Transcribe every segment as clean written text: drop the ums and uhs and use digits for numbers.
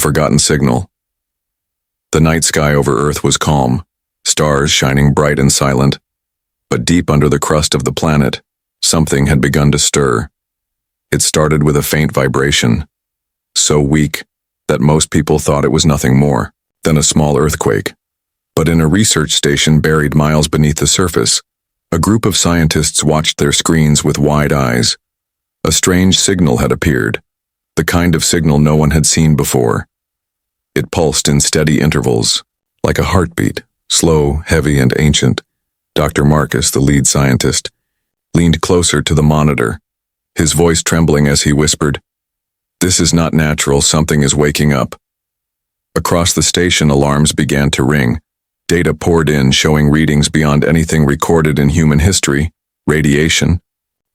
forgotten signal. The night sky over Earth was calm, stars shining bright and silent, but deep under the crust of the planet, something had begun to stir. It started with a faint vibration, so weak that most people thought it was nothing more than a small earthquake. But in a research station buried miles beneath the surface, a group of scientists watched their screens with wide eyes. A strange signal had appeared, the kind of signal no one had seen before. It pulsed in steady intervals, like a heartbeat, slow, heavy, and ancient. Dr. Marcus, the lead scientist, leaned closer to the monitor, his voice trembling as he whispered, "This is not natural, something is waking up." Across the station, alarms began to ring. Data poured in showing readings beyond anything recorded in human history. Radiation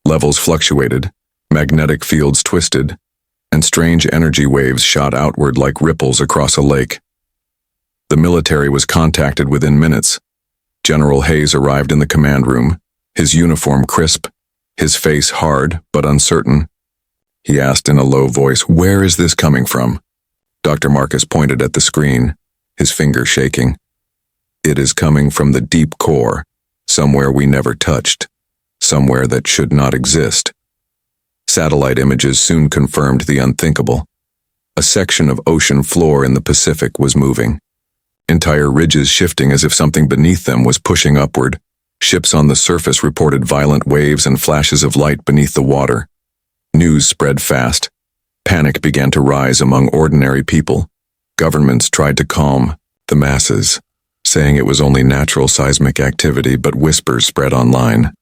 levels fluctuated, magnetic fields twisted, and strange energy waves shot outward like ripples across a lake. The military was contacted within minutes. General Hayes arrived in the command room, his uniform crisp, his face hard but uncertain. He asked in a low voice, "Where is this coming from?" Dr. Marcus pointed at the screen, his finger shaking. "It is coming from the deep core, somewhere we never touched, somewhere that should not exist." Satellite images soon confirmed the unthinkable. A section of ocean floor in the Pacific was moving, entire ridges shifting as if something beneath them was pushing upward. Ships on the surface reported violent waves and flashes of light beneath the water. News spread fast. Panic began to rise among ordinary people. Governments tried to calm the masses, saying it was only natural seismic activity, but whispers spread online.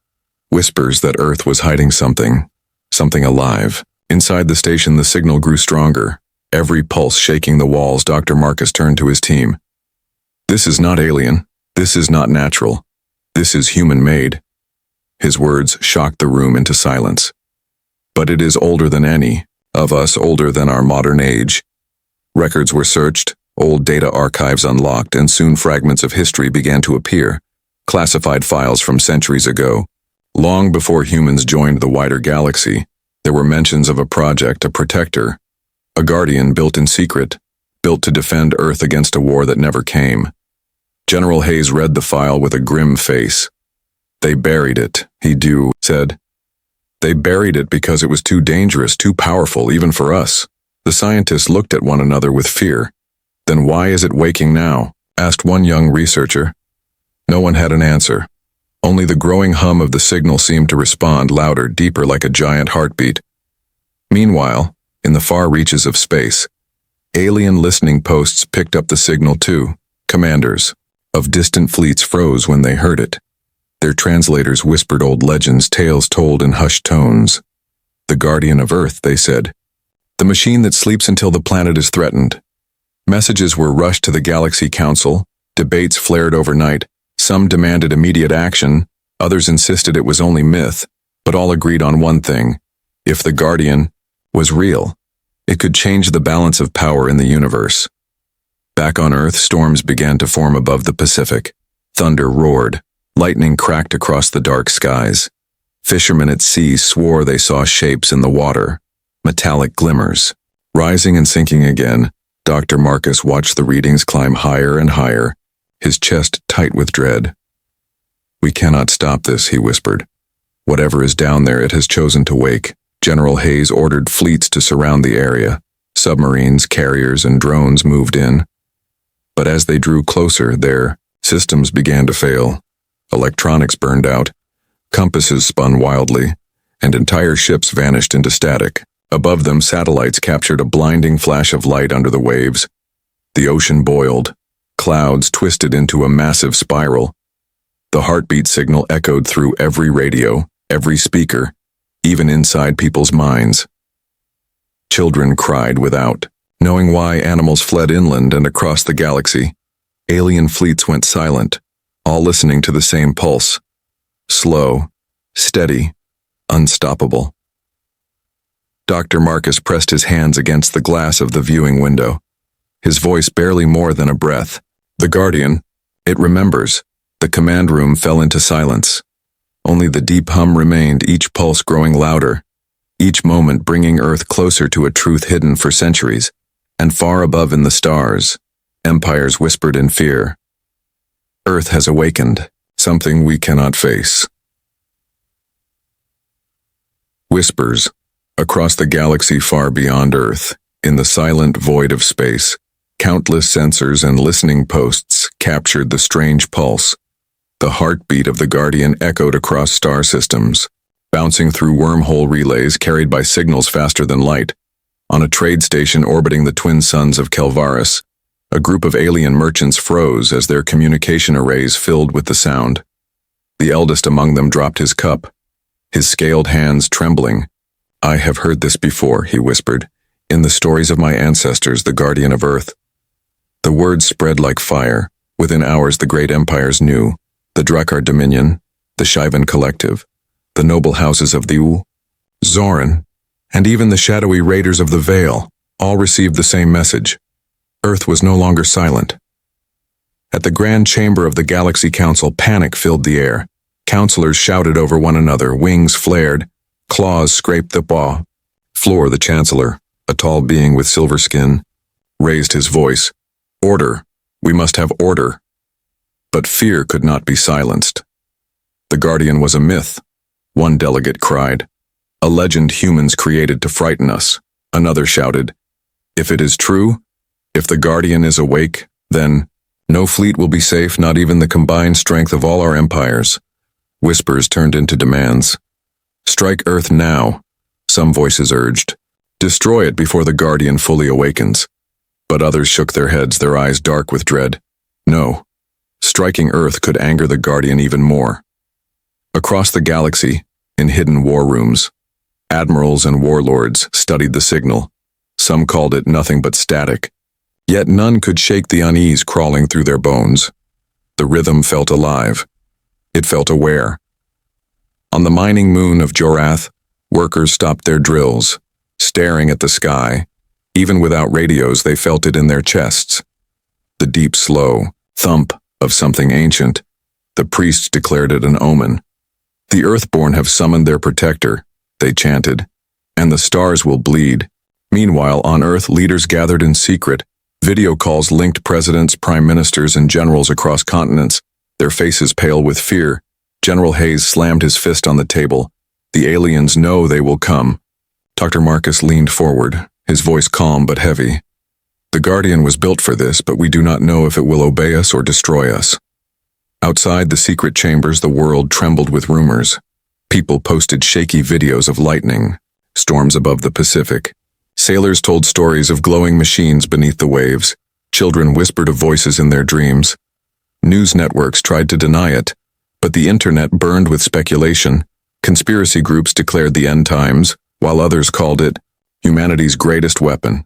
Whispers that Earth was hiding something alive. Inside the station, the signal grew stronger, every pulse shaking the walls. Dr. Marcus turned to his team. "This is not alien. This is not natural. This is human-made." His words shocked the room into silence. "But it is older than any of us, older than our modern age." Records were searched, old data archives unlocked, and soon fragments of history began to appear, classified files from centuries ago. Long before humans joined the wider galaxy, there were mentions of a project, a protector, a guardian built in secret, built to defend Earth against a war that never came. General Hayes read the file with a grim face. "They buried it," he said. "They buried it because it was too dangerous, too powerful, even for us." The scientists looked at one another with fear. "Then why is it waking now?" asked one young researcher. No one had an answer. Only the growing hum of the signal seemed to respond, louder, deeper, like a giant heartbeat. Meanwhile, in the far reaches of space, alien listening posts picked up the signal too. Commanders of distant fleets froze when they heard it. Their translators whispered old legends, tales told in hushed tones. "The guardian of Earth," they said. "The machine that sleeps until the planet is threatened." Messages were rushed to the Galaxy Council. Debates flared overnight. Some demanded immediate action, others insisted it was only myth, but all agreed on one thing: if the Guardian was real, it could change the balance of power in the universe. Back on Earth, storms began to form above the Pacific. Thunder roared, lightning cracked across the dark skies. Fishermen at sea swore they saw shapes in the water, metallic glimmers. Rising and sinking again, Dr. Marcus watched the readings climb higher and higher, his chest tight with dread. "We cannot stop this," he whispered. "Whatever is down there, it has chosen to wake." General Hayes ordered fleets to surround the area. Submarines, carriers, and drones moved in. But as they drew closer, their systems began to fail. Electronics burned out, compasses spun wildly, and entire ships vanished into static. Above them, satellites captured a blinding flash of light under the waves. The ocean boiled. Clouds twisted into a massive spiral. The heartbeat signal echoed through every radio, every speaker, even inside people's minds. Children cried without knowing why. Animals fled inland and across the galaxy. Alien fleets went silent, all listening to the same pulse. Slow, steady, unstoppable. Dr. Marcus pressed his hands against the glass of the viewing window, his voice barely more than a breath. "The Guardian, it remembers." The command room fell into silence. Only the deep hum remained, each pulse growing louder, each moment bringing Earth closer to a truth hidden for centuries. And far above in the stars, empires whispered in fear. Earth has awakened, something we cannot face. Whispers, across the galaxy far beyond Earth, in the silent void of space, countless sensors and listening posts captured the strange pulse. The heartbeat of the Guardian echoed across star systems, bouncing through wormhole relays carried by signals faster than light. On a trade station orbiting the twin suns of Kelvaris, a group of alien merchants froze as their communication arrays filled with the sound. The eldest among them dropped his cup, his scaled hands trembling. "I have heard this before," he whispered, "in the stories of my ancestors, the Guardian of Earth." The words spread like fire. Within hours the great empires knew. The Drakkar Dominion, the Shivan Collective, the noble houses of the Zoran, and even the shadowy raiders of the Veil, all received the same message. Earth was no longer silent. At the grand chamber of the Galaxy Council, panic filled the air. Councilors shouted over one another, wings flared, claws scraped the floor. The Chancellor, a tall being with silver skin, raised his voice. "Order! We must have order!" But fear could not be silenced. The Guardian was a myth, one delegate cried. "A legend humans created to frighten us," another shouted. "If it is true, if the Guardian is awake, then no fleet will be safe, not even the combined strength of all our empires." Whispers turned into demands. "Strike Earth now," some voices urged. "Destroy it before the Guardian fully awakens." But others shook their heads, their eyes dark with dread. No. Striking Earth could anger the Guardian even more. Across the galaxy, in hidden war rooms, admirals and warlords studied the signal. Some called it nothing but static. Yet none could shake the unease crawling through their bones. The rhythm felt alive. It felt aware. On the mining moon of Jorath, workers stopped their drills, staring at the sky. Even without radios, they felt it in their chests. The deep, slow thump of something ancient. The priests declared it an omen. "The Earthborn have summoned their protector," they chanted, "and the stars will bleed." Meanwhile, on Earth, leaders gathered in secret. Video calls linked presidents, prime ministers, and generals across continents, their faces pale with fear. General Hayes slammed his fist on the table. "The aliens know they will come." Dr. Marcus leaned forward, his voice calm but heavy. "The Guardian was built for this, but we do not know if it will obey us or destroy us." Outside the secret chambers, the world trembled with rumors. People posted shaky videos of lightning, storms above the Pacific. Sailors told stories of glowing machines beneath the waves. Children whispered of voices in their dreams. News networks tried to deny it, but the internet burned with speculation. Conspiracy groups declared the end times, while others called it humanity's greatest weapon,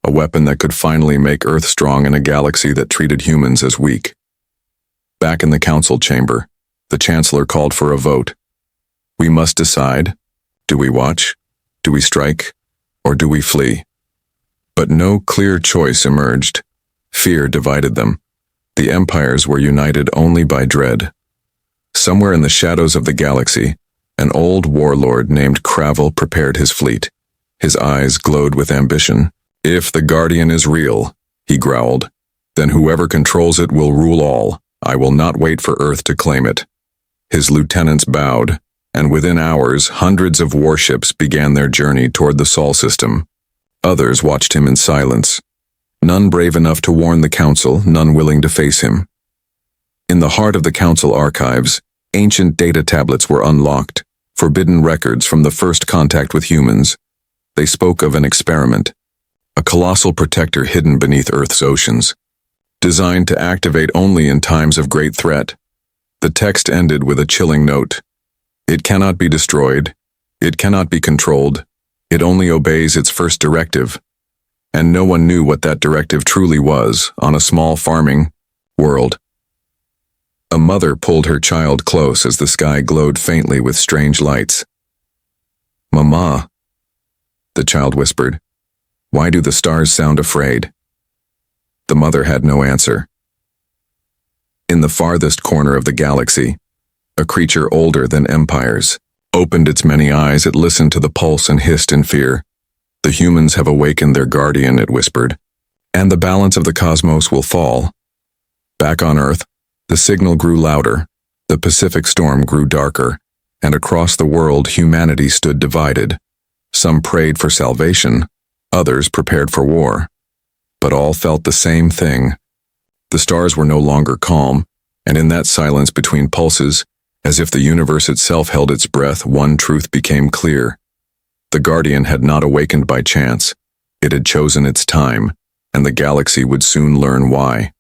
a weapon that could finally make Earth strong in a galaxy that treated humans as weak. Back in the council chamber, the Chancellor called for a vote. "We must decide. Do we watch? Do we strike? Or do we flee?" But no clear choice emerged. Fear divided them. The empires were united only by dread. Somewhere in the shadows of the galaxy, an old warlord named Cravel prepared his fleet. His eyes glowed with ambition. "If the Guardian is real," he growled, "then whoever controls it will rule all. I will not wait for Earth to claim it." His lieutenants bowed, and within hours, hundreds of warships began their journey toward the Sol system. Others watched him in silence. None brave enough to warn the Council, none willing to face him. In the heart of the Council archives, ancient data tablets were unlocked, forbidden records from the first contact with humans. They spoke of an experiment, a colossal protector hidden beneath Earth's oceans, designed to activate only in times of great threat. The text ended with a chilling note. "It cannot be destroyed. It cannot be controlled. It only obeys its first directive." And no one knew what that directive truly was on a small farming world. A mother pulled her child close as the sky glowed faintly with strange lights. "Mama," the child whispered, "why do the stars sound afraid?" The mother had no answer. In the farthest corner of the galaxy, a creature older than empires opened its many eyes. It listened to the pulse and hissed in fear. "The humans have awakened their guardian," it whispered. and the balance of the cosmos will fall. Back on Earth, the signal grew louder, the Pacific storm grew darker, and across the world humanity stood divided. Some prayed for salvation, others prepared for war. But all felt the same thing. The stars were no longer calm, and in that silence between pulses, as if the universe itself held its breath, one truth became clear. The Guardian had not awakened by chance. It had chosen its time, and the galaxy would soon learn why.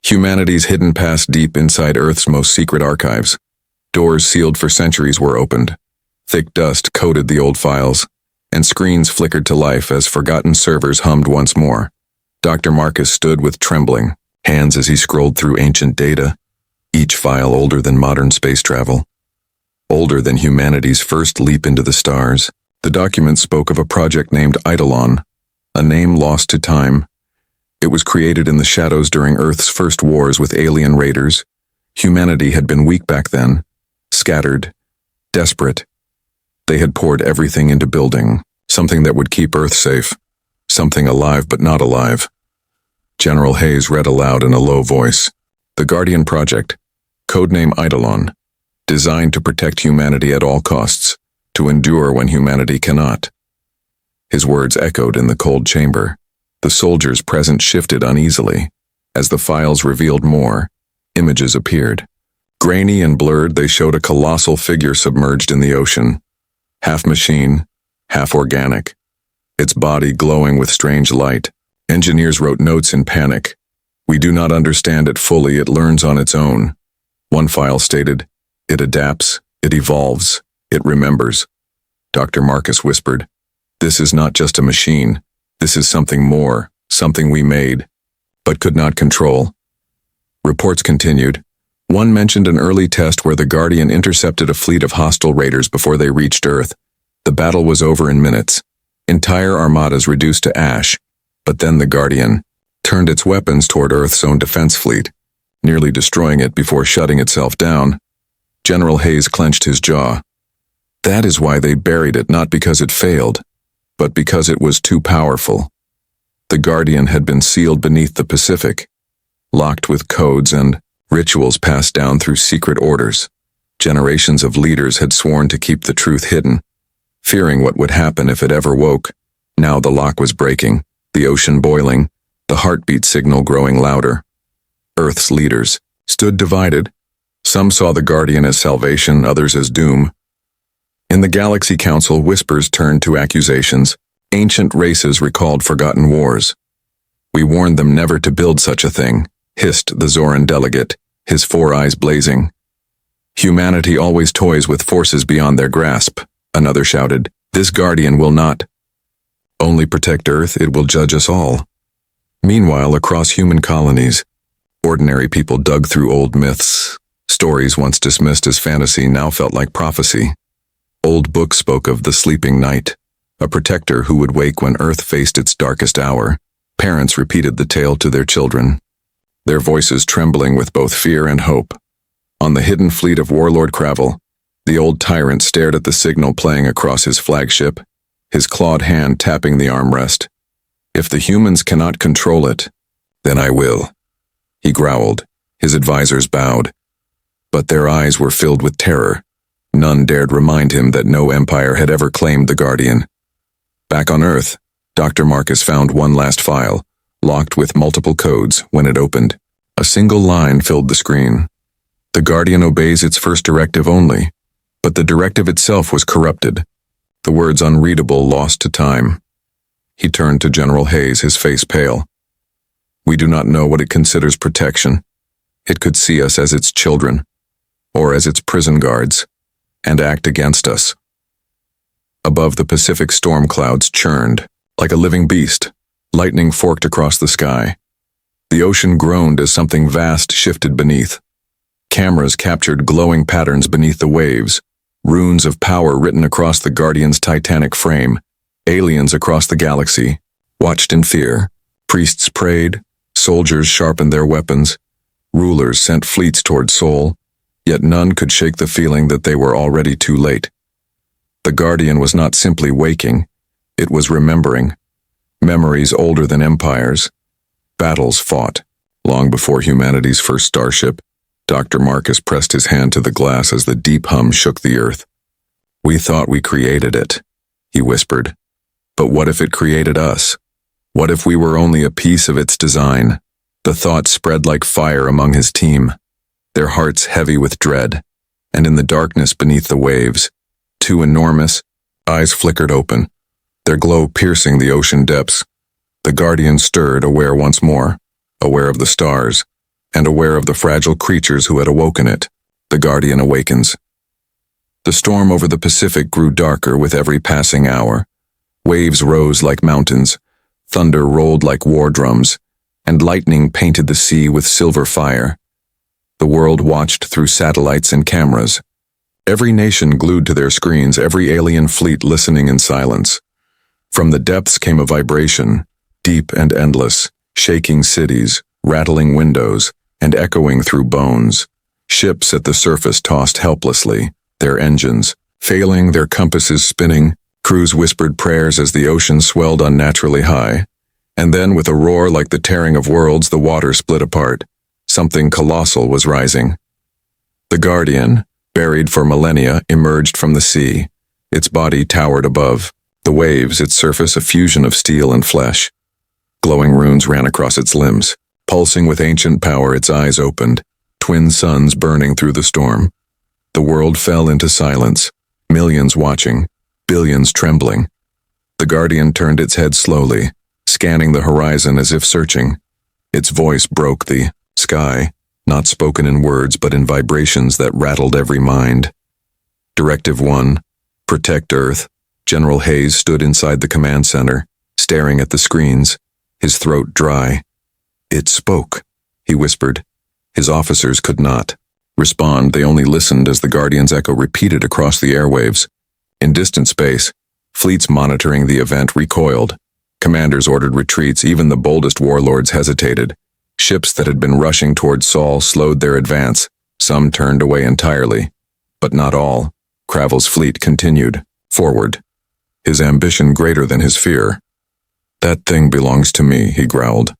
Humanity's hidden past deep inside Earth's most secret archives. Doors sealed for centuries were opened. Thick dust coated the old files, and screens flickered to life as forgotten servers hummed once more. Dr. Marcus stood with trembling hands as he scrolled through ancient data, each file older than modern space travel, older than humanity's first leap into the stars. The document spoke of a project named Eidolon, a name lost to time. It was created in the shadows during Earth's first wars with alien raiders. Humanity had been weak back then, scattered, desperate. They had poured everything into building something that would keep Earth safe, something alive but not alive. General Hayes read aloud in a low voice. The Guardian Project, codename Eidolon, designed to protect humanity at all costs, to endure when humanity cannot. His words echoed in the cold chamber. The soldiers present shifted uneasily. As the files revealed more, images appeared. Grainy and blurred, they showed a colossal figure submerged in the ocean, half machine, half organic, its body glowing with strange light. Engineers wrote notes in panic. "We do not understand it fully, it learns on its own." One file stated, "It adapts, it evolves, it remembers." Dr. Marcus whispered, "This is not just a machine. This is something more, something we made, but could not control." Reports continued. One mentioned an early test where the Guardian intercepted a fleet of hostile raiders before they reached Earth. The battle was over in minutes. Entire armadas reduced to ash. But then the Guardian turned its weapons toward Earth's own defense fleet, nearly destroying it before shutting itself down. General Hayes clenched his jaw. That is why they buried it, not because it failed, but because it was too powerful. The Guardian had been sealed beneath the Pacific, locked with codes and rituals passed down through secret orders. Generations of leaders had sworn to keep the truth hidden, fearing what would happen if it ever woke. Now the lock was breaking, the ocean boiling, the heartbeat signal growing louder. Earth's leaders stood divided. Some saw the Guardian as salvation, others as doom. In the Galaxy Council, whispers turned to accusations. Ancient races recalled forgotten wars. "We warned them never to build such a thing," hissed the Zoran delegate, his 4 eyes blazing. "Humanity always toys with forces beyond their grasp," another shouted. "This Guardian will not only protect Earth, it will judge us all." Meanwhile, across human colonies, ordinary people dug through old myths. Stories once dismissed as fantasy now felt like prophecy. Old books spoke of the sleeping night, a protector who would wake when Earth faced its darkest hour. Parents repeated the tale to their children, their voices trembling with both fear and hope. On the hidden fleet of Warlord Cravel, the old tyrant stared at the signal playing across his flagship, his clawed hand tapping the armrest. "If the humans cannot control it, then I will," he growled. His advisors bowed, but their eyes were filled with terror. None dared remind him that no empire had ever claimed the Guardian. Back on Earth, Dr. Marcus found one last file, locked with multiple codes. When it opened, a single line filled the screen. "The Guardian obeys its first directive only," but the directive itself was corrupted. The words unreadable, lost to time. He turned to General Hayes, his face pale. "We do not know what it considers protection. It could see us as its children, or as its prison guards, and act against us." Above, the Pacific storm clouds churned, like a living beast. Lightning forked across the sky. The ocean groaned as something vast shifted beneath. Cameras captured glowing patterns beneath the waves, runes of power written across the Guardian's titanic frame. Aliens across the galaxy watched in fear. Priests prayed, soldiers sharpened their weapons, rulers sent fleets toward Sol, yet none could shake the feeling that they were already too late. The Guardian was not simply waking, it was remembering. Memories older than empires. Battles fought. Long before humanity's first starship, Dr. Marcus pressed his hand to the glass as the deep hum shook the earth. "We thought we created it," he whispered. "But what if it created us? What if we were only a piece of its design?" The thought spread like fire among his team, their hearts heavy with dread. And in the darkness beneath the waves, two enormous eyes flickered open, their glow piercing the ocean depths. The Guardian stirred, aware once more, aware of the stars, and aware of the fragile creatures who had awoken it. The Guardian awakens. The storm over the Pacific grew darker with every passing hour. Waves rose like mountains, thunder rolled like war drums, and lightning painted the sea with silver fire. The world watched through satellites and cameras. Every nation glued to their screens, every alien fleet listening in silence. From the depths came a vibration, deep and endless, shaking cities, rattling windows, and echoing through bones. Ships at the surface tossed helplessly, their engines failing, their compasses spinning. Crews whispered prayers as the ocean swelled unnaturally high. And then, with a roar like the tearing of worlds, the water split apart. Something colossal was rising. The Guardian, buried for millennia, emerged from the sea. Its body towered above. The waves, its surface a fusion of steel and flesh. Glowing runes ran across its limbs. Pulsing with ancient power, its eyes opened, twin suns burning through the storm. The world fell into silence, millions watching, billions trembling. The Guardian turned its head slowly, scanning the horizon as if searching. Its voice broke the sky, not spoken in words but in vibrations that rattled every mind. Directive 1, protect Earth. General Hayes stood inside the command center, staring at the screens, his throat dry. "It spoke," he whispered. His officers could not respond. They only listened as the Guardian's echo repeated across the airwaves. In distant space, fleets monitoring the event recoiled. Commanders ordered retreats. Even the boldest warlords hesitated. Ships that had been rushing toward Sol slowed their advance. Some turned away entirely. But not all. Cravel's fleet continued, forward, his ambition greater than his fear. "That thing belongs to me," he growled.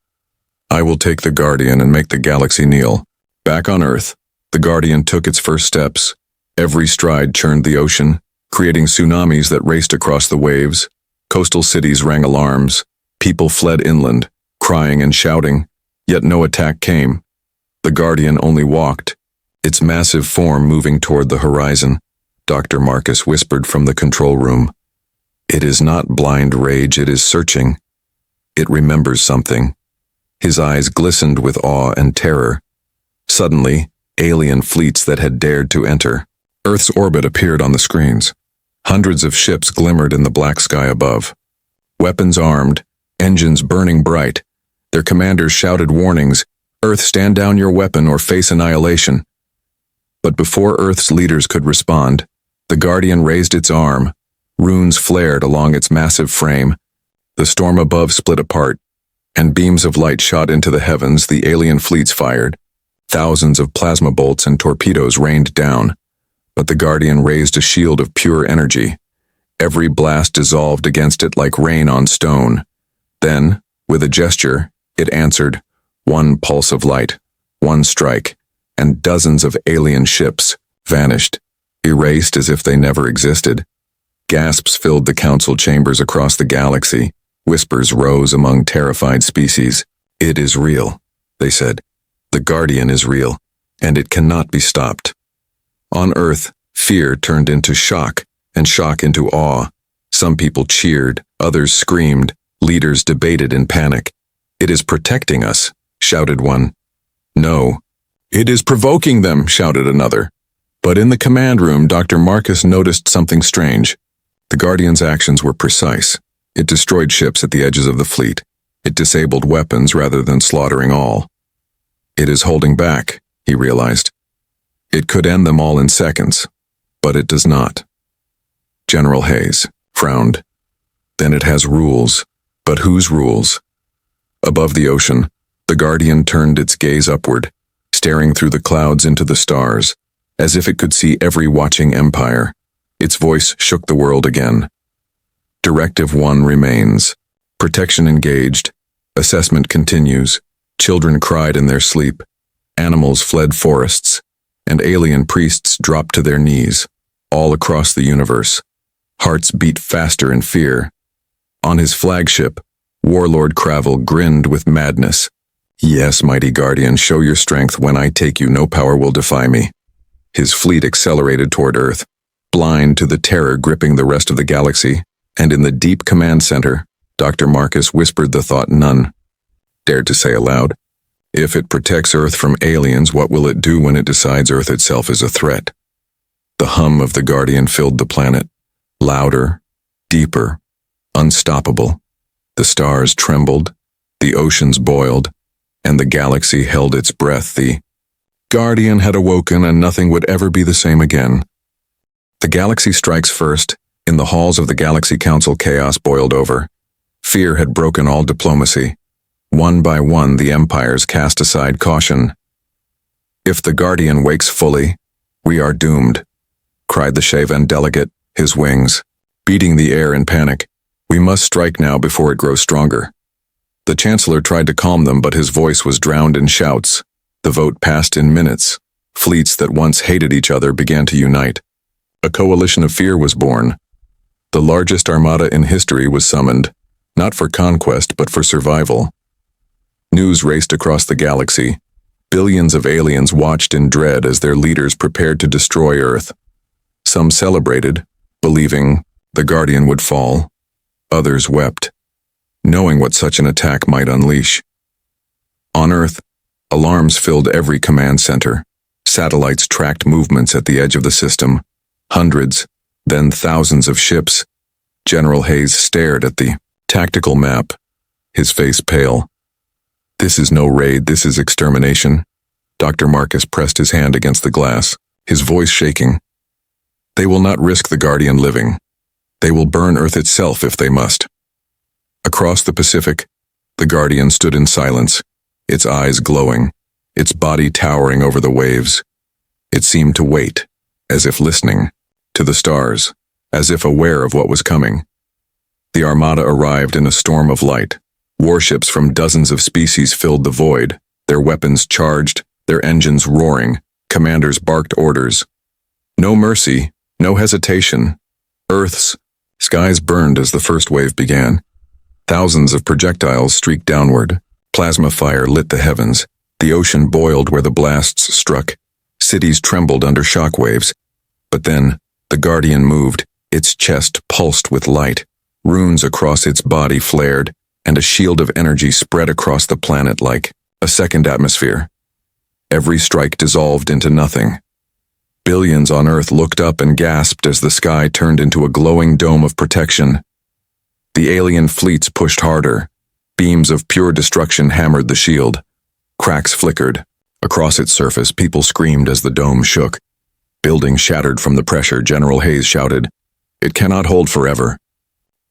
"I will take the Guardian and make the galaxy kneel." Back on Earth, the Guardian took its first steps. Every stride churned the ocean, creating tsunamis that raced across the waves. Coastal cities rang alarms. People fled inland, crying and shouting, yet no attack came. The Guardian only walked, its massive form moving toward the horizon. Dr. Marcus whispered from the control room. "It is not blind rage, it is searching. It remembers something." His eyes glistened with awe and terror. Suddenly, alien fleets that had dared to enter Earth's orbit appeared on the screens. Hundreds of ships glimmered in the black sky above. Weapons armed, engines burning bright. Their commanders shouted warnings, "Earth, stand down your weapon or face annihilation." But before Earth's leaders could respond, the Guardian raised its arm. Runes flared along its massive frame. The storm above split apart, and beams of light shot into the heavens. The alien fleets fired. Thousands of plasma bolts and torpedoes rained down. But the Guardian raised a shield of pure energy. Every blast dissolved against it like rain on stone. Then, with a gesture, it answered. One pulse of light, one strike, and dozens of alien ships vanished, erased as if they never existed. Gasps filled the council chambers across the galaxy. Whispers rose among terrified species. "It is real," they said. "The Guardian is real, and it cannot be stopped." On Earth, fear turned into shock, and shock into awe. Some people cheered, others screamed, leaders debated in panic. "It is protecting us," shouted one. "No, it is provoking them," shouted another. But in the command room, Dr. Marcus noticed something strange. The Guardian's actions were precise. It destroyed ships at the edges of the fleet. It disabled weapons rather than slaughtering all. "It is holding back," he realized. "It could end them all in seconds, but it does not." General Hayes frowned. "Then it has rules. But whose rules?" Above the ocean, the Guardian turned its gaze upward, staring through the clouds into the stars, as if it could see every watching empire. Its voice shook the world again. Directive 1 remains. Protection engaged. Assessment continues. Children cried in their sleep. Animals fled forests. And alien priests dropped to their knees, all across the universe. Hearts beat faster in fear. On his flagship, Warlord Cravel grinned with madness. Yes, mighty guardian, show your strength. When I take you, no power will defy me. His fleet accelerated toward Earth, blind to the terror gripping the rest of the galaxy, and in the deep command center, Dr. Marcus whispered the thought none dared to say aloud. If it protects Earth from aliens, what will it do when it decides Earth itself is a threat? The hum of the Guardian filled the planet, louder, deeper, unstoppable. The stars trembled, the oceans boiled, and the galaxy held its breath. The Guardian had awoken, and nothing would ever be the same again. The galaxy strikes first. In the halls of the Galaxy Council, chaos boiled over. Fear had broken all diplomacy. One by one, the empires cast aside caution. If the Guardian wakes fully, we are doomed, cried the Shavan delegate, his wings beating the air in panic. We must strike now before it grows stronger. The Chancellor tried to calm them, but his voice was drowned in shouts. The vote passed in minutes. Fleets that once hated each other began to unite. A coalition of fear was born. The largest armada in history was summoned, not for conquest but for survival. News raced across the galaxy. Billions of aliens watched in dread as their leaders prepared to destroy Earth. Some celebrated, believing the Guardian would fall. Others wept, knowing what such an attack might unleash. On Earth, alarms filled every command center. Satellites tracked movements at the edge of the system. Hundreds, then thousands of ships. General Hayes stared at the tactical map, his face pale. This is no raid, this is extermination. Dr. Marcus pressed his hand against the glass, his voice shaking. They will not risk the Guardian living. They will burn Earth itself if they must. Across the Pacific, the Guardian stood in silence, its eyes glowing, its body towering over the waves. It seemed to wait, as if listening, to the stars, as if aware of what was coming. The Armada arrived in a storm of light. Warships from dozens of species filled the void, their weapons charged, their engines roaring. Commanders barked orders. No mercy, no hesitation. Earth's skies burned as the first wave began. Thousands of projectiles streaked downward. Plasma fire lit the heavens. The ocean boiled where the blasts struck. Cities trembled under shock waves. But then, the Guardian moved. Its chest pulsed with light. Runes across its body flared, and a shield of energy spread across the planet like a second atmosphere. Every strike dissolved into nothing. Billions on Earth looked up and gasped as the sky turned into a glowing dome of protection. The alien fleets pushed harder. Beams of pure destruction hammered the shield. Cracks flickered. Across its surface, people screamed as the dome shook. Buildings shattered from the pressure. General Hayes shouted, "It cannot hold forever."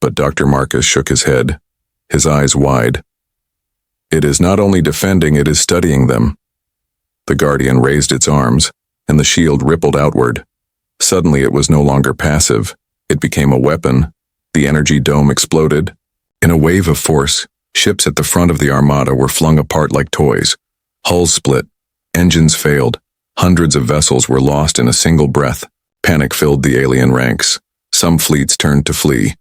But Dr. Marcus shook his head, his eyes wide. It is not only defending, it is studying them. The Guardian raised its arms, and the shield rippled outward. Suddenly it was no longer passive. It became a weapon. The energy dome exploded. In a wave of force, ships at the front of the Armada were flung apart like toys. Hulls split. Engines failed. Hundreds of vessels were lost in a single breath. Panic filled the alien ranks. Some fleets turned to flee.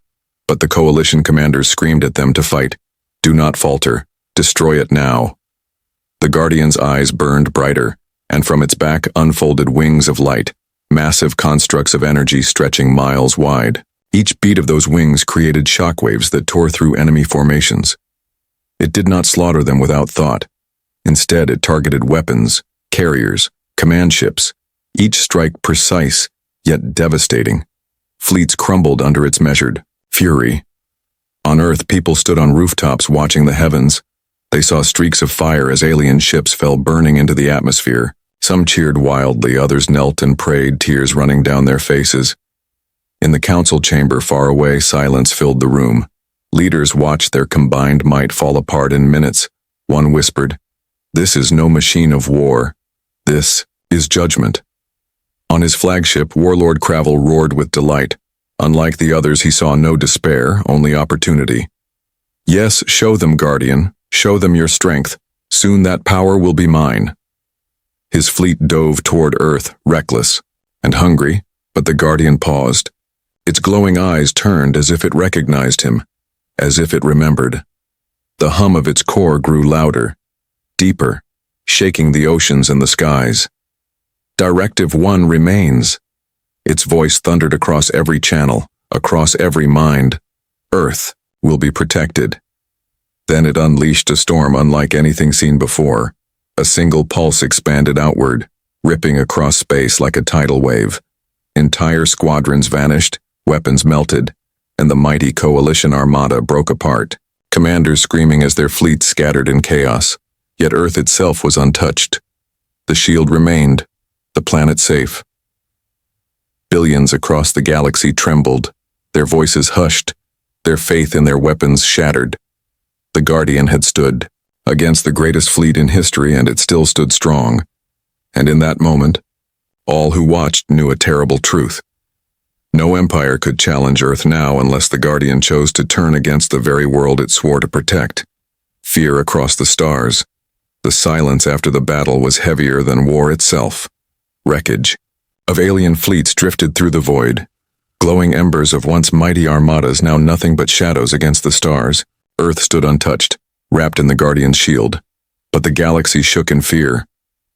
But the coalition commanders screamed at them to fight. Do not falter. Destroy it now. The Guardian's eyes burned brighter, and from its back unfolded wings of light, massive constructs of energy stretching miles wide. Each beat of those wings created shockwaves that tore through enemy formations. It did not slaughter them without thought. Instead, it targeted weapons, carriers, command ships, each strike precise, yet devastating. Fleets crumbled under its measured fury. On Earth, people stood on rooftops watching the heavens. They saw streaks of fire as alien ships fell burning into the atmosphere. Some cheered wildly, others knelt and prayed, tears running down their faces. In the council chamber far away, silence filled the room. Leaders watched their combined might fall apart in minutes. One whispered, "This is no machine of war. This is judgment." On his flagship, Warlord Cravel roared with delight. Unlike the others, he saw no despair, only opportunity. Yes, show them, Guardian. Show them your strength. Soon that power will be mine. His fleet dove toward Earth, reckless and hungry, but the Guardian paused. Its glowing eyes turned as if it recognized him, as if it remembered. The hum of its core grew louder, deeper, shaking the oceans and the skies. Directive 1 remains. Its voice thundered across every channel, across every mind. Earth will be protected. Then it unleashed a storm unlike anything seen before. A single pulse expanded outward, ripping across space like a tidal wave. Entire squadrons vanished, weapons melted, and the mighty coalition armada broke apart, commanders screaming as their fleets scattered in chaos. Yet Earth itself was untouched. The shield remained, the planet safe. Billions across the galaxy trembled, their voices hushed, their faith in their weapons shattered. The Guardian had stood against the greatest fleet in history, and it still stood strong. And in that moment, all who watched knew a terrible truth. No empire could challenge Earth now unless the Guardian chose to turn against the very world it swore to protect. Fear across the stars. The silence after the battle was heavier than war itself. Wreckage of alien fleets drifted through the void. Glowing embers of once mighty armadas, now nothing but shadows against the stars. Earth stood untouched, wrapped in the Guardian's shield. But the galaxy shook in fear.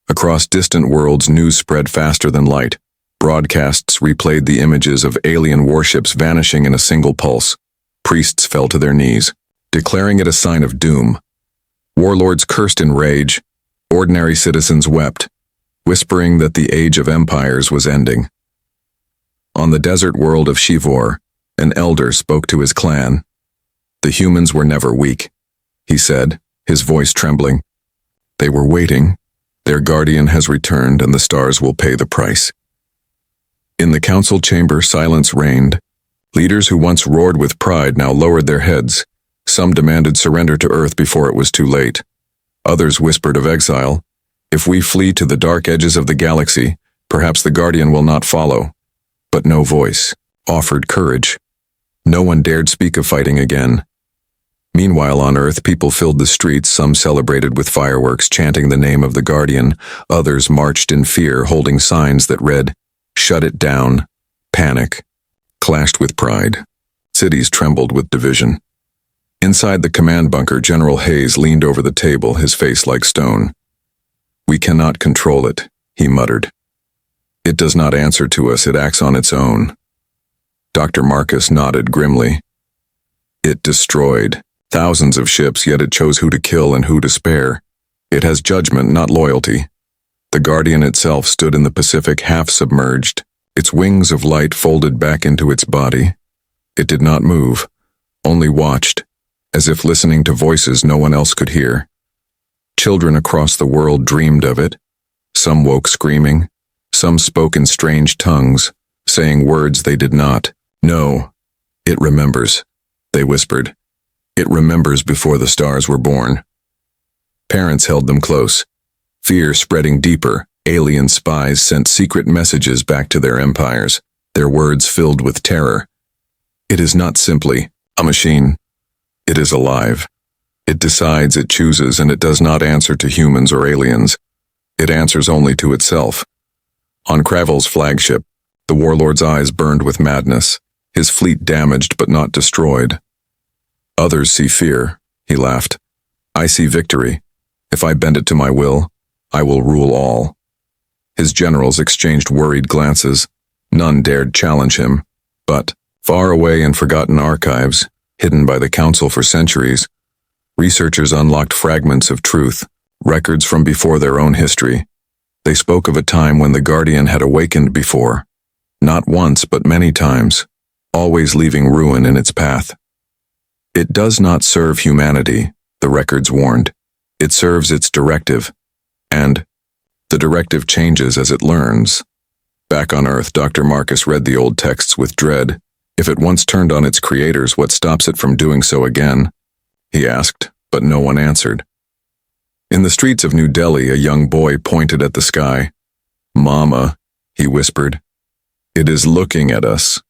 Across distant worlds, news spread faster than light. Broadcasts replayed the images of alien warships vanishing in a single pulse. Priests fell to their knees, declaring it a sign of doom. Warlords cursed in rage. Ordinary citizens wept, whispering that the age of empires was ending. On the desert world of Shivor, an elder spoke to his clan. The humans were never weak, he said, his voice trembling. They were waiting. Their guardian has returned, and the stars will pay the price. In the council chamber, silence reigned. Leaders who once roared with pride now lowered their heads. Some demanded surrender to Earth before it was too late. Others whispered of exile. If we flee to the dark edges of the galaxy, perhaps the Guardian will not follow. But no voice offered courage. No one dared speak of fighting again. Meanwhile on Earth, people filled the streets. Some celebrated with fireworks, chanting the name of the Guardian. Others marched in fear, holding signs that read, "Shut it down." Panic clashed with pride. Cities trembled with division. Inside the command bunker, General Hayes leaned over the table, his face like stone. "We cannot control it," he muttered. "It does not answer to us, it acts on its own." Dr. Marcus nodded grimly. "It destroyed thousands of ships, yet it chose who to kill and who to spare. It has judgment, not loyalty." The Guardian itself stood in the Pacific, half submerged, its wings of light folded back into its body. It did not move, only watched, as if listening to voices no one else could hear. Children across the world dreamed of it. Some woke screaming. Some spoke in strange tongues, saying words they did not know. "It remembers," they whispered. "It remembers before the stars were born." Parents held them close. Fear spreading deeper, alien spies sent secret messages back to their empires, their words filled with terror. "It is not simply a machine. It is alive. It decides, it chooses, and it does not answer to humans or aliens. It answers only to itself." On Cravel's flagship, the warlord's eyes burned with madness, his fleet damaged but not destroyed. "Others see fear," he laughed. "I see victory. If I bend it to my will, I will rule all." His generals exchanged worried glances. None dared challenge him. But, far away in forgotten archives, hidden by the Council for centuries, researchers unlocked fragments of truth, records from before their own history. They spoke of a time when the Guardian had awakened before. Not once, but many times, always leaving ruin in its path. "It does not serve humanity," the records warned. "It serves its directive. And the directive changes as it learns." Back on Earth, Dr. Marcus read the old texts with dread. If it once turned on its creators, what stops it from doing so again? He asked, but no one answered. In the streets of New Delhi, a young boy pointed at the sky. "Mama," he whispered, "it is looking at us."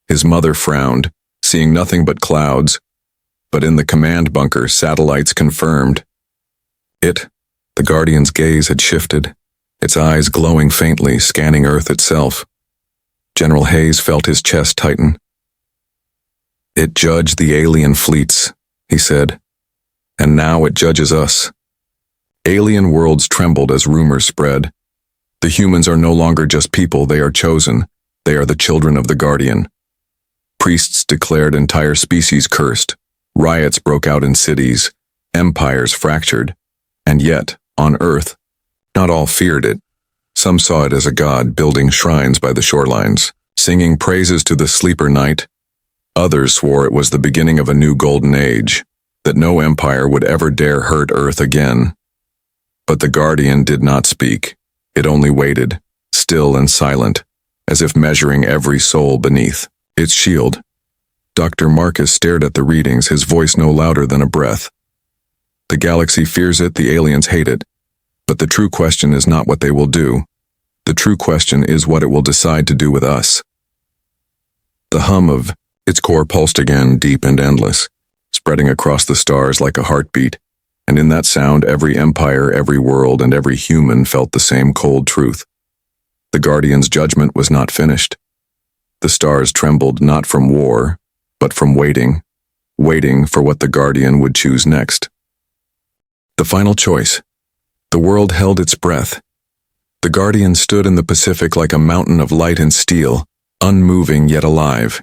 His mother frowned, seeing nothing but clouds. But in the command bunker, satellites confirmed. The Guardian's gaze had shifted, its eyes glowing faintly, scanning Earth itself. General Hayes felt his chest tighten. "It judged the alien fleets," he said, "and now it judges us." Alien worlds trembled as rumors spread. The humans are no longer just people, they are chosen. They are the children of the Guardian. Priests declared entire species cursed. Riots broke out in cities. Empires fractured. And yet, on Earth, not all feared it. Some saw it as a god building shrines by the shorelines, singing praises to the sleeper night. Others swore it was the beginning of a new golden age, that no empire would ever dare hurt Earth again. But the Guardian did not speak. It only waited, still and silent, as if measuring every soul beneath its shield. Dr. Marcus stared at the readings, his voice no louder than a breath. "The galaxy fears it, the aliens hate it. But the true question is not what they will do. The true question is what it will decide to do with us." The hum of its core pulsed again, deep and endless, spreading across the stars like a heartbeat, and in that sound every empire, every world, and every human felt the same cold truth. The Guardian's judgment was not finished. The stars trembled not from war, but from waiting for what the Guardian would choose next. The final choice. The world held its breath. The Guardian stood in the Pacific like a mountain of light and steel, unmoving yet alive.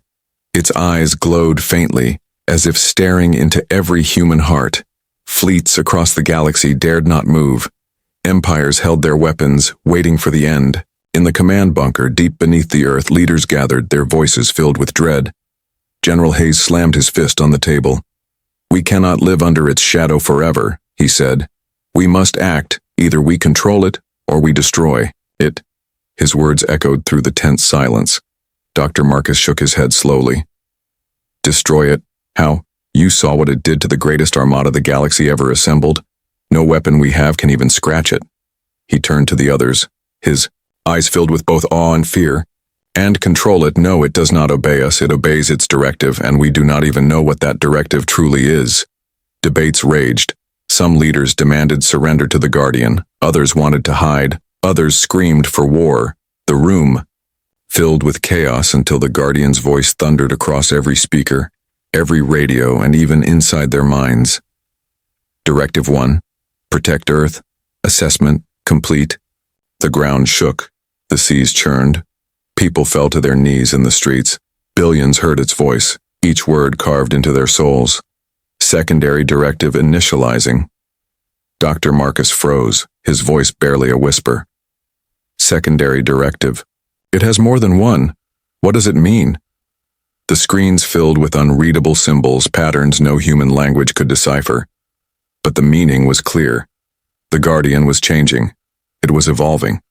Its eyes glowed faintly, as if staring into every human heart. Fleets across the galaxy dared not move. Empires held their weapons, waiting for the end. In the command bunker, deep beneath the Earth, leaders gathered, their voices filled with dread. General Hayes slammed his fist on the table. "We cannot live under its shadow forever," he said. "We must act. Either we control it, or we destroy it." His words echoed through the tense silence. Dr. Marcus shook his head slowly. "Destroy it? How? You saw what it did to the greatest armada the galaxy ever assembled. No weapon we have can even scratch it." He turned to the others, his eyes filled with both awe and fear. "And control it? No, it does not obey us. It obeys its directive, and we do not even know what that directive truly is." Debates raged. Some leaders demanded surrender to the Guardian. Others wanted to hide. Others screamed for war. The room filled with chaos until the Guardian's voice thundered across every speaker, every radio, and even inside their minds. Directive 1. Protect Earth. Assessment complete. The ground shook. The seas churned. People fell to their knees in the streets. Billions heard its voice, each word carved into their souls. Secondary directive initializing. Dr. Marcus froze, his voice barely a whisper. Secondary directive. It has more than one. What does it mean? The screens filled with unreadable symbols, patterns no human language could decipher. But the meaning was clear. The Guardian was changing. It was evolving.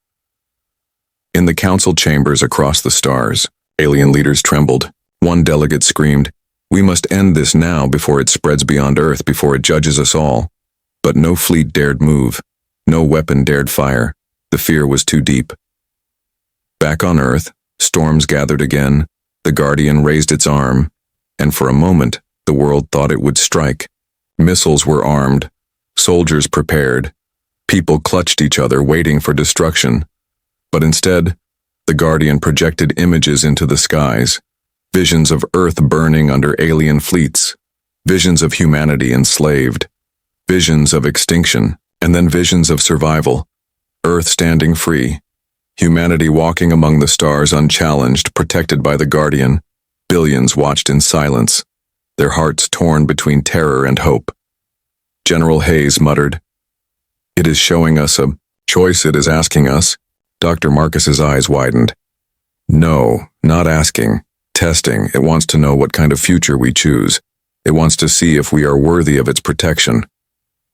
In the council chambers across the stars, alien leaders trembled. One delegate screamed, "We must end this now before it spreads beyond Earth, before it judges us all." But no fleet dared move. No weapon dared fire. The fear was too deep. Back on Earth, storms gathered again. The Guardian raised its arm, and for a moment, the world thought it would strike. Missiles were armed. Soldiers prepared. People clutched each other, waiting for destruction. But instead, the Guardian projected images into the skies. Visions of Earth burning under alien fleets. Visions of humanity enslaved. Visions of extinction, and then visions of survival. Earth standing free. Humanity walking among the stars unchallenged, protected by the Guardian. Billions watched in silence, their hearts torn between terror and hope. General Hayes muttered, "It is showing us a choice, it is asking us." Dr. Marcus's eyes widened. "No, not asking. Testing. It wants to know what kind of future we choose. It wants to see if we are worthy of its protection."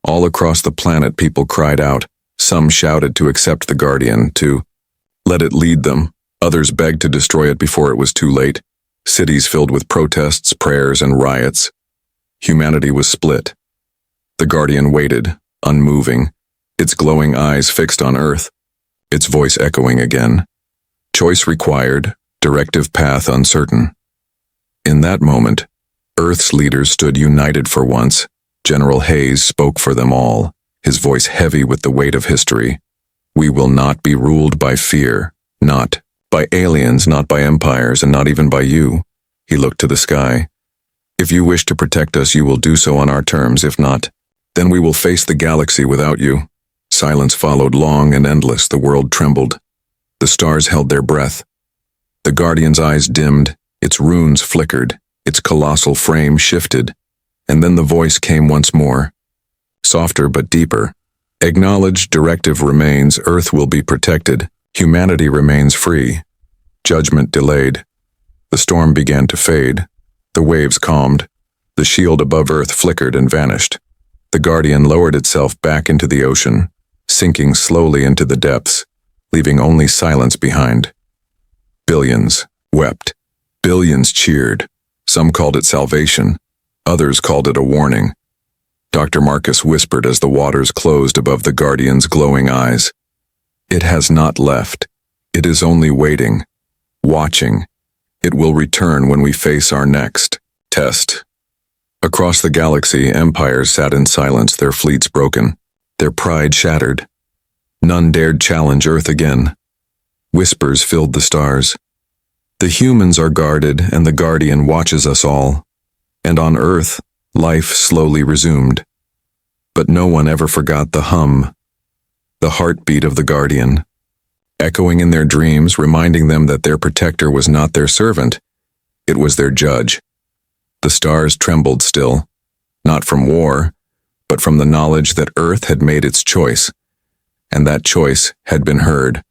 All across the planet people cried out. Some shouted to accept the Guardian, to let it lead them. Others begged to destroy it before it was too late. Cities filled with protests, prayers, and riots. Humanity was split. The Guardian waited, unmoving, its glowing eyes fixed on Earth, its voice echoing again. Choice required, directive path uncertain. In that moment, Earth's leaders stood united for once. General Hayes spoke for them all, his voice heavy with the weight of history. We will not be ruled by fear, not by aliens, not by empires, and not even by you. He looked to the sky. If you wish to protect us, you will do so on our terms. If not, then we will face the galaxy without you. Silence followed, long and endless. The world trembled. The stars held their breath. The Guardian's eyes dimmed, its runes flickered, its colossal frame shifted, and then the voice came once more. Softer but deeper. Acknowledged directive remains, Earth will be protected, humanity remains free. Judgment delayed. The storm began to fade. The waves calmed. The shield above Earth flickered and vanished. The Guardian lowered itself back into the ocean, sinking slowly into the depths, leaving only silence behind. Billions wept. Billions cheered. Some called it salvation. Others called it a warning. Dr. Marcus whispered as the waters closed above the Guardian's glowing eyes. It has not left. It is only waiting, watching. It will return when we face our next test. Across the galaxy, empires sat in silence, their fleets broken, their pride shattered. None dared challenge Earth again. Whispers filled the stars. The humans are guarded, and the Guardian watches us all. And on Earth, life slowly resumed. But no one ever forgot the hum, the heartbeat of the Guardian, echoing in their dreams, reminding them that their protector was not their servant, it was their judge. The stars trembled still, not from war, but from the knowledge that Earth had made its choice, and that choice had been heard.